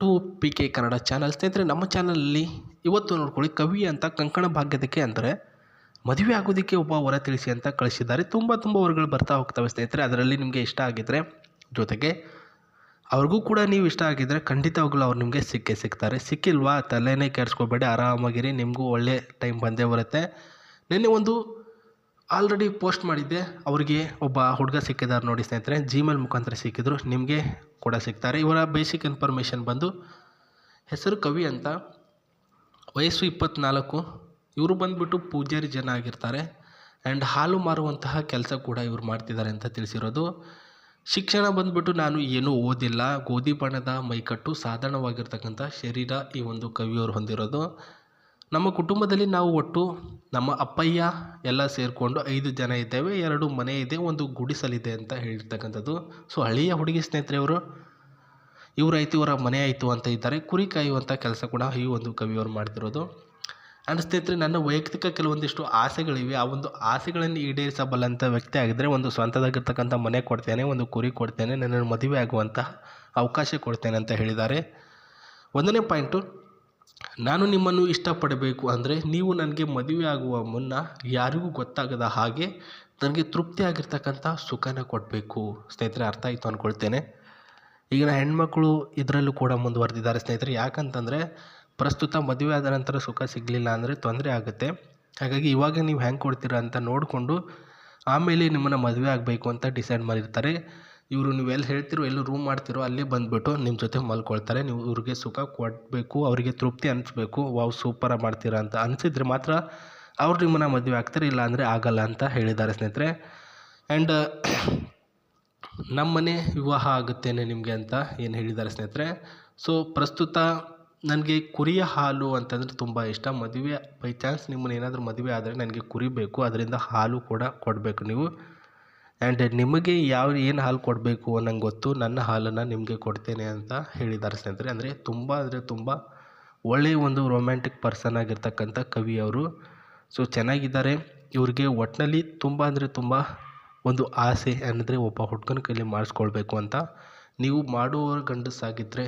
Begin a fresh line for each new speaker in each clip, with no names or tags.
To P K Kannada channel. ಸ್ನೇಹಿತರೆ, ನಮ್ಮ ಚಾನಲಲ್ಲಿ ಇವತ್ತು ನೋಡ್ಕೊಳ್ಳಿ, ಕವಿ ಅಂತ ಕಂಕಣ ಭಾಗ್ಯದಕ್ಕೆ ಅಂದರೆ ಮದುವೆ ಆಗೋದಕ್ಕೆ ಒಬ್ಬ ವರ ತಿಳಿಸಿ ಅಂತ ಕಳಿಸಿದ್ದಾರೆ. ತುಂಬ ವರಗಳು ಬರ್ತಾ ಹೋಗ್ತವೆ ಸ್ನೇಹಿತರೆ. ಅದರಲ್ಲಿ ನಿಮಗೆ ಇಷ್ಟ ಆಗಿದ್ದರೆ, ಜೊತೆಗೆ ಅವ್ರಿಗೂ ಕೂಡ ನೀವು ಇಷ್ಟ ಆಗಿದ್ದರೆ ಖಂಡಿತವಾಗ್ಲೂ ಅವ್ರು ನಿಮಗೆ ಸಿಗ್ತಾರೆ. ಸಿಕ್ಕಿಲ್ವಾ ತಲೆನೇ ಕೆಡಿಸ್ಕೋಬೇಡಿ, ಆರಾಮಾಗಿರಿ, ನಿಮಗೂ ಒಳ್ಳೆ ಟೈಮ್ ಬಂದೇ ಬರುತ್ತೆ. ನಿನ್ನೆ ಒಂದು ಆಲ್ರೆಡಿ ಪೋಸ್ಟ್ ಮಾಡಿದ್ದೆ, ಅವರಿಗೆ ಒಬ್ಬ ಹುಡುಗ ಸಿಕ್ಕಿದ್ದಾರೆ ನೋಡಿ ಸ್ನೇಹಿತರೆ. ಜಿಮೇಲ್ ಮುಖಾಂತರ ಸಿಕ್ಕಿದ್ರು, ನಿಮಗೆ ಕೂಡ ಸಿಗ್ತಾರೆ. ಇವರ ಬೇಸಿಕ್ ಇನ್ಫಾರ್ಮೇಷನ್ ಬಂದು ಹೆಸರು ಕವಿ ಅಂತ, ವಯಸ್ಸು 24. ಇವರು ಬಂದುಬಿಟ್ಟು ಪೂಜಾರಿ ಜನ ಆಗಿರ್ತಾರೆ. ಆ್ಯಂಡ್ ಹಾಲು ಮಾರುವಂತಹ ಕೆಲಸ ಕೂಡ ಇವರು ಮಾಡ್ತಿದ್ದಾರೆ ಅಂತ ತಿಳಿಸಿರೋದು. ಶಿಕ್ಷಣ ಬಂದುಬಿಟ್ಟು ನಾನು ಏನೂ ಓದಿಲ್ಲ, ಗೋಧಿ ಬಣ್ಣದ ಮೈಕಟ್ಟು, ಸಾಧಾರಣವಾಗಿರ್ತಕ್ಕಂಥ ಶರೀರ ಈ ಒಂದು ಕವಿಯವರು ಹೊಂದಿರೋದು. ನಮ್ಮ ಕುಟುಂಬದಲ್ಲಿ ನಾವು ಒಟ್ಟು ನಮ್ಮ ಅಪ್ಪಯ್ಯ ಎಲ್ಲ ಸೇರಿಕೊಂಡು 5 ಜನ ಇದ್ದೇವೆ. 2 ಮನೆ ಇದೆ, ಒಂದು ಗುಡಿಸಲಿದೆ ಅಂತ ಹೇಳಿರ್ತಕ್ಕಂಥದ್ದು. ಸೊ ಹಳ್ಳಿಯ ಹುಡುಗಿ ಸ್ನೇಹಿತರೆ ಇವರಾಯಿತು, ಇವರ ಮನೆ ಆಯಿತು ಅಂತ ಇದ್ದಾರೆ. ಕುರಿ ಕಾಯುವಂಥ ಕೆಲಸ ಕೂಡ ಈ ಒಂದು ಕವಿಯವರು ಮಾಡ್ತಿರೋದು. ಆ್ಯಂಡ್ ಸ್ನೇಹಿತರೆ, ನನ್ನ ವೈಯಕ್ತಿಕ ಕೆಲವೊಂದಿಷ್ಟು ಆಸೆಗಳಿವೆ. ಆ ಒಂದು ಆಸೆಗಳನ್ನು ಈಡೇರಿಸಬಲ್ಲಂಥ ವ್ಯಕ್ತಿ ಆಗಿದ್ದರೆ ಒಂದು ಸ್ವಂತದಾಗಿರ್ತಕ್ಕಂಥ ಮನೆ ಕೊಡ್ತೇನೆ, ಒಂದು ಕುರಿ ಕೊಡ್ತೇನೆ, ನನ್ನನ್ನು ಮದುವೆ ಆಗುವಂಥ ಅವಕಾಶ ಕೊಡ್ತೇನೆ ಅಂತ ಹೇಳಿದ್ದಾರೆ. 1ನೇ ಪಾಯಿಂಟು, ನಾನು ನಿಮ್ಮನ್ನು ಇಷ್ಟಪಡಬೇಕು ಅಂದರೆ ನೀವು ನನಗೆ ಮದುವೆ ಆಗುವ ಮುನ್ನ ಯಾರಿಗೂ ಗೊತ್ತಾಗದ ಹಾಗೆ ನನಗೆ ತೃಪ್ತಿಯಾಗಿರ್ತಕ್ಕಂಥ ಸುಖನ ಕೊಡಬೇಕು. ಸ್ನೇಹಿತರೆ, ಅರ್ಥ ಆಯಿತು ಅಂದ್ಕೊಳ್ತೇನೆ. ಈಗಿನ ಹೆಣ್ಮಕ್ಳು ಇದರಲ್ಲೂ ಕೂಡ ಮುಂದುವರೆದಿದ್ದಾರೆ ಸ್ನೇಹಿತರೆ. ಯಾಕಂತಂದರೆ ಪ್ರಸ್ತುತ ಮದುವೆ ಆದ ನಂತರ ಸುಖ ಸಿಗಲಿಲ್ಲ ಅಂದರೆ ತೊಂದರೆ ಆಗುತ್ತೆ. ಹಾಗಾಗಿ ಇವಾಗ ನೀವು ಹೆಂಗೆ ಕೊಡ್ತೀರಾ ಅಂತ ನೋಡಿಕೊಂಡು ಆಮೇಲೆ ನಿಮ್ಮನ್ನು ಮದುವೆ ಆಗಬೇಕು ಅಂತ ಡಿಸೈಡ್ ಮಾಡಿರ್ತಾರೆ. ಇವರು ನೀವು ಎಲ್ಲಿ ಹೇಳ್ತಿರೋ, ಎಲ್ಲಿ ರೂಮ್ ಮಾಡ್ತಿರೋ ಅಲ್ಲೇ ಬಂದುಬಿಟ್ಟು ನಿಮ್ಮ ಜೊತೆ ಮಲ್ಕೊಳ್ತಾರೆ. ನೀವು ಇವ್ರಿಗೆ ಸುಖ ಕೊಡಬೇಕು, ಅವರಿಗೆ ತೃಪ್ತಿ ಅನಿಸ್ಬೇಕು. ವಾವ್ ಸೂಪರಾಗಿ ಮಾಡ್ತೀರಾ ಅಂತ ಅನಿಸಿದ್ರೆ ಮಾತ್ರ ಅವ್ರು ನಿಮ್ಮನ್ನು ಮದುವೆ ಆಗ್ತಾರೆ, ಇಲ್ಲ ಅಂದರೆ ಆಗಲ್ಲ ಅಂತ ಹೇಳಿದ್ದಾರೆ ಸ್ನೇಹಿತರೆ. ಆ್ಯಂಡ್ ನಮ್ಮನೆ ವಿವಾಹ ಆಗುತ್ತೇನೆ ನಿಮಗೆ ಅಂತ ಏನು ಹೇಳಿದ್ದಾರೆ ಸ್ನೇಹಿತರೆ. ಸೊ ಪ್ರಸ್ತುತ ನನಗೆ ಕುರಿಯ ಹಾಲು ಅಂತಂದರೆ ತುಂಬ ಇಷ್ಟ. ಮದುವೆ ಬೈ ಚಾನ್ಸ್ ನಿಮ್ಮನ್ನು ಏನಾದರೂ ಮದುವೆ ಆದರೆ ನನಗೆ ಕುರಿ ಬೇಕು, ಅದರಿಂದ ಹಾಲು ಕೂಡ ಕೊಡಬೇಕು ನೀವು. ಆ್ಯಂಡ್ ನಿಮಗೆ ಏನು ಹಾಲು ಕೊಡಬೇಕು ನಂಗೆ ಗೊತ್ತು, ನನ್ನ ಹಾಲನ್ನು ನಿಮಗೆ ಕೊಡ್ತೇನೆ ಅಂತ ಹೇಳಿದ್ದಾರೆ ಸ್ನೇಹಿತರೆ. ಅಂದರೆ ತುಂಬ ಒಳ್ಳೆಯ ಒಂದು ರೊಮ್ಯಾಂಟಿಕ್ ಪರ್ಸನ್ ಆಗಿರ್ತಕ್ಕಂಥ ಕವಿಯವರು. ಸೊ ಚೆನ್ನಾಗಿದ್ದಾರೆ. ಇವ್ರಿಗೆ ಒಟ್ಟಿನಲ್ಲಿ ತುಂಬ ಒಂದು ಆಸೆ ಅಂದರೆ ಒಬ್ಬ ಹುಡುಗನ ಕೈಲಿ ಮಾಡಿಸ್ಕೊಳ್ಬೇಕು ಅಂತ. ನೀವು ಮಾಡುವ ಗಂಡಸಾಗಿದ್ದರೆ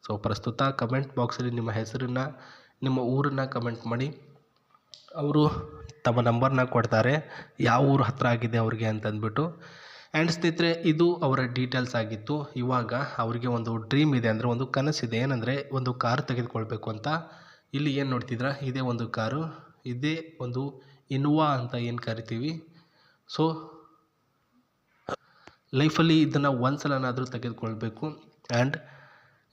ಸೊ ಪ್ರಸ್ತುತ ಕಮೆಂಟ್ ಬಾಕ್ಸಲ್ಲಿ ನಿಮ್ಮ ಹೆಸರನ್ನು, ನಿಮ್ಮ ಊರನ್ನು ಕಮೆಂಟ್ ಮಾಡಿ. ಅವರು ತಮ್ಮ ನಂಬರ್ನ ಕೊಡ್ತಾರೆ, ಯಾವ ಊರು ಹತ್ತಿರ ಆಗಿದೆ ಅವ್ರಿಗೆ ಅಂತಂದ್ಬಿಟ್ಟು. ಆ್ಯಂಡ್ ಸ್ನೇಹಿತರೆ, ಇದು ಅವರ ಡೀಟೇಲ್ಸ್ ಆಗಿತ್ತು. ಇವಾಗ ಅವರಿಗೆ ಒಂದು ಡ್ರೀಮ್ ಇದೆ, ಅಂದರೆ ಒಂದು ಕನಸಿದೆ. ಏನಂದರೆ ಒಂದು ಕಾರು ತೆಗೆದುಕೊಳ್ಬೇಕು ಅಂತ. ಇಲ್ಲಿ ಏನು ನೋಡ್ತಿದ್ರ, ಇದೇ ಒಂದು ಕಾರು, ಇದೇ ಒಂದು ಇನೋವಾ ಅಂತ ಏನು ಕರಿತೀವಿ. ಸೊ ಲೈಫಲ್ಲಿ ಇದನ್ನು ಒಂದ್ಸಲನಾದರೂ ತೆಗೆದುಕೊಳ್ಬೇಕು. ಆ್ಯಂಡ್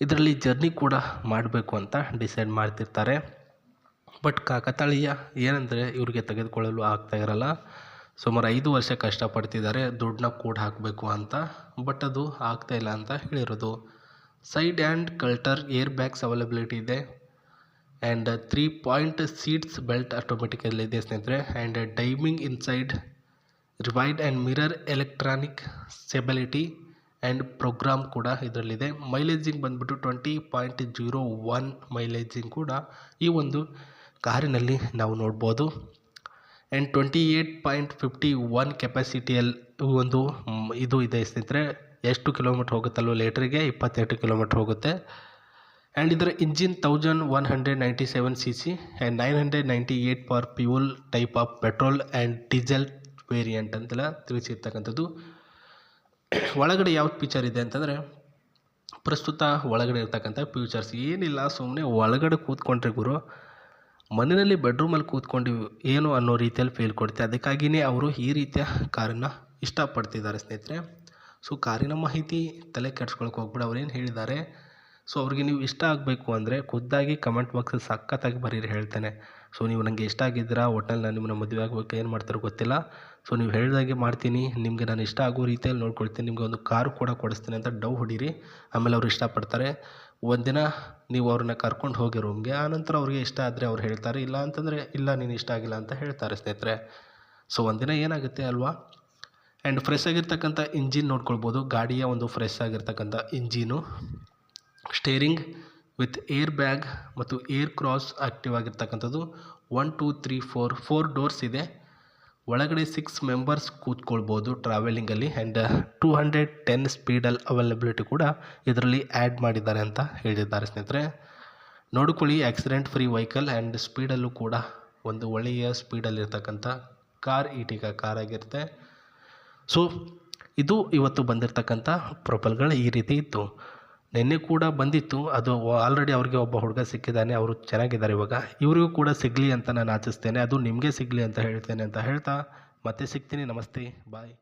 ಇದರಲ್ಲಿ ಜರ್ನಿ ಕೂಡ ಮಾಡಬೇಕು ಅಂತ ಡಿಸೈಡ್ ಮಾಡ್ತಿರ್ತಾರೆ. ಬಟ್ ಕಾಕತಾಳೀಯ ಏನಂದರೆ ಇವ್ರಿಗೆ ತೆಗೆದುಕೊಳ್ಳಲು ಆಗ್ತಾ ಇರಲ್ಲ. ಸುಮಾರು 5 ವರ್ಷ ಕಷ್ಟಪಡ್ತಿದ್ದಾರೆ ದುಡ್ಡನ್ನ ಕೂಡ ಹಾಕಬೇಕು ಅಂತ, ಬಟ್ ಅದು ಆಗ್ತಾಯಿಲ್ಲ ಅಂತ ಹೇಳಿರೋದು. Side and curtain air bags availability ಇದೆ. And 3 point seats belt automatically ಇದೆ ಸ್ನೇಹಿತರೆ. And dimming inside rearview and mirror electronic stability and program ಕೂಡ ಇದರಲ್ಲಿದೆ. ಮೈಲೇಜಿಂಗ್ ಬಂದುಬಿಟ್ಟು 20.01 ಮೈಲೇಜಿಂಗ್ ಕೂಡ ಈ ಒಂದು ಕಾರಿನಲ್ಲಿ ನಾವು ನೋಡ್ಬೋದು. ಆ್ಯಂಡ್ 28.51 ಕೆಪಾಸಿಟಿಯಲ್ಲಿ ಒಂದು ಇದು ಇದೆ ಸ್ನೇಹಿತರೆ. ಎಷ್ಟು ಕಿಲೋಮೀಟ್ರ್ ಹೋಗುತ್ತಲ್ವ ಲೀಟ್ರಿಗೆ, 28 ಕಿಲೋಮೀಟ್ರ್ ಹೋಗುತ್ತೆ. ಆ್ಯಂಡ್ ಇದರ engine 1197 cc and 998 power fuel type of petrol and diesel variant ಅಂತೆಲ್ಲ ತಿಳಿಸಿರ್ತಕ್ಕಂಥದ್ದು. ಒಳಗಡೆ ಯಾವ್ದು ಫೀಚರ್ ಇದೆ ಅಂತಂದರೆ, ಪ್ರಸ್ತುತ ಒಳಗಡೆ ಇರ್ತಕ್ಕಂಥ ಫ್ಯೂಚರ್ಸ್ ಏನಿಲ್ಲ, ಸುಮ್ಮನೆ ಒಳಗಡೆ ಕೂತ್ಕೊಂಡ್ರೆ ಗುರು ಮನೆಯಲ್ಲಿ ಬೆಡ್ರೂಮಲ್ಲಿ ಕೂತ್ಕೊಂಡು ಏನು ಅನ್ನೋ ರೀತಿಯಲ್ಲಿ ಫೀಲ್ ಕೊಡುತ್ತೆ. ಅದಕ್ಕಾಗಿಯೇ ಅವರು ಈ ರೀತಿಯ ಕಾರನ್ನು ಇಷ್ಟಪಡ್ತಿದ್ದಾರೆ ಸ್ನೇಹಿತರೆ. ಸೊ ಕಾರಿನ ಮಾಹಿತಿ ತಲೆ ಕೆಡ್ಸ್ಕೊಳಕ್ಕೆ ಹೋಗ್ಬಿಟ್ಟು ಅವ್ರೇನು ಹೇಳಿದ್ದಾರೆ. ಸೊ ಅವ್ರಿಗೆ ನೀವು ಇಷ್ಟ ಆಗಬೇಕು ಅಂದರೆ ಖುದ್ದಾಗಿ ಕಮೆಂಟ್ ಬಾಕ್ಸಲ್ಲಿ ಸಖತ್ತಾಗಿ ಬರೀರಿ, ಹೇಳ್ತೇನೆ. ಸೊ ನೀವು ನನಗೆ ಇಷ್ಟ ಆಗಿದ್ದೀರಾ, ಒಟ್ಟಿನಲ್ಲಿ ನಾನು ನಿಮ್ಮನ್ನು ಮದುವೆ ಆಗಬೇಕು, ಏನು ಮಾಡ್ತಾರೋ ಗೊತ್ತಿಲ್ಲ. ಸೊ ನೀವು ಹೇಳಿದಾಗೆ ಮಾಡ್ತೀನಿ, ನಿಮಗೆ ನಾನು ಇಷ್ಟ ಆಗೋ ರೀತಿಯಲ್ಲಿ ನೋಡ್ಕೊಳ್ತೀನಿ, ನಿಮಗೆ ಒಂದು ಕಾರು ಕೂಡ ಕೊಡಿಸ್ತೀನಿ ಅಂತ ಡವ್ ಹೊಡೀರಿ. ಆಮೇಲೆ ಅವ್ರು ಇಷ್ಟಪಡ್ತಾರೆ. ಒಂದಿನ ನೀವು ಅವ್ರನ್ನ ಕರ್ಕೊಂಡು ಹೋಗಿ ರೂಮ್ಗೆ, ಆನಂತರ ಅವ್ರಿಗೆ ಇಷ್ಟ ಆದರೆ ಅವ್ರು ಹೇಳ್ತಾರೆ, ಇಲ್ಲ ಅಂತಂದರೆ ಇಲ್ಲ ನೀನು ಇಷ್ಟ ಆಗಿಲ್ಲ ಅಂತ ಹೇಳ್ತಾರೆ ಸ್ನೇಹಿತರೆ. ಸೊ ಒಂದಿನ ಏನಾಗುತ್ತೆ ಅಲ್ವಾ. ಆ್ಯಂಡ್ ಫ್ರೆಶ್ ಆಗಿರ್ತಕ್ಕಂಥ ಇಂಜಿನ್ ನೋಡ್ಕೊಳ್ಬೋದು. ಗಾಡಿಯ ಒಂದು ಫ್ರೆಶ್ ಆಗಿರ್ತಕ್ಕಂಥ engine, steering with air bag ಮತ್ತು ಏರ್ ಕ್ರಾಸ್ ಆಕ್ಟಿವ್ ಆಗಿರ್ತಕ್ಕಂಥದ್ದು. 1 2 3 4 ಡೋರ್ಸ್ ಇದೆ. ಒಳಗಡೆ 6 ಮೆಂಬರ್ಸ್ ಕೂತ್ಕೊಳ್ಬೋದು ಟ್ರಾವೆಲಿಂಗಲ್ಲಿ. ಆ್ಯಂಡ್ 210 ಸ್ಪೀಡಲ್ಲಿ ಅವೈಲಬಿಲಿಟಿ ಕೂಡ ಇದರಲ್ಲಿ ಆ್ಯಡ್ ಮಾಡಿದ್ದಾರೆ ಅಂತ ಹೇಳಿದ್ದಾರೆ ಸ್ನೇಹಿತರೆ. ನೋಡ್ಕೊಳ್ಳಿ, ಆಕ್ಸಿಡೆಂಟ್ ಫ್ರೀ ವೆಹಿಕಲ್ ಆ್ಯಂಡ್ ಸ್ಪೀಡಲ್ಲೂ ಕೂಡ ಒಂದು ಒಳ್ಳೆಯ ಸ್ಪೀಡಲ್ಲಿರ್ತಕ್ಕಂಥ ಕಾರ್ ಈಟಿಗ ಕಾರ್ ಆಗಿರುತ್ತೆ. ಸೊ ಇದು ಇವತ್ತು ಬಂದಿರತಕ್ಕಂಥ ಪ್ರೊಫೈಲ್ಗಳು ಈ ರೀತಿ ಇತ್ತು. ನಿನ್ನೆ ಕೂಡ ಬಂದಿತ್ತು, ಅದು ಆಲ್ರೆಡಿ ಅವ್ರಿಗೆ ಒಬ್ಬ ಹುಡುಗ ಸಿಕ್ಕಿದ್ದಾನೆ, ಅವರು ಚೆನ್ನಾಗಿದ್ದಾರೆ ಇವಾಗ. ಇವರಿಗೂ ಕೂಡ ಸಿಗಲಿ ಅಂತ ನಾನು ಆಶಿಸ್ತೇನೆ, ಅದು ನಿಮಗೆ ಸಿಗಲಿ ಅಂತ ಹೇಳ್ತೇನೆ ಅಂತ ಹೇಳ್ತಾ ಮತ್ತೆ ಸಿಗ್ತೀನಿ. ನಮಸ್ತೆ, ಬಾಯ್.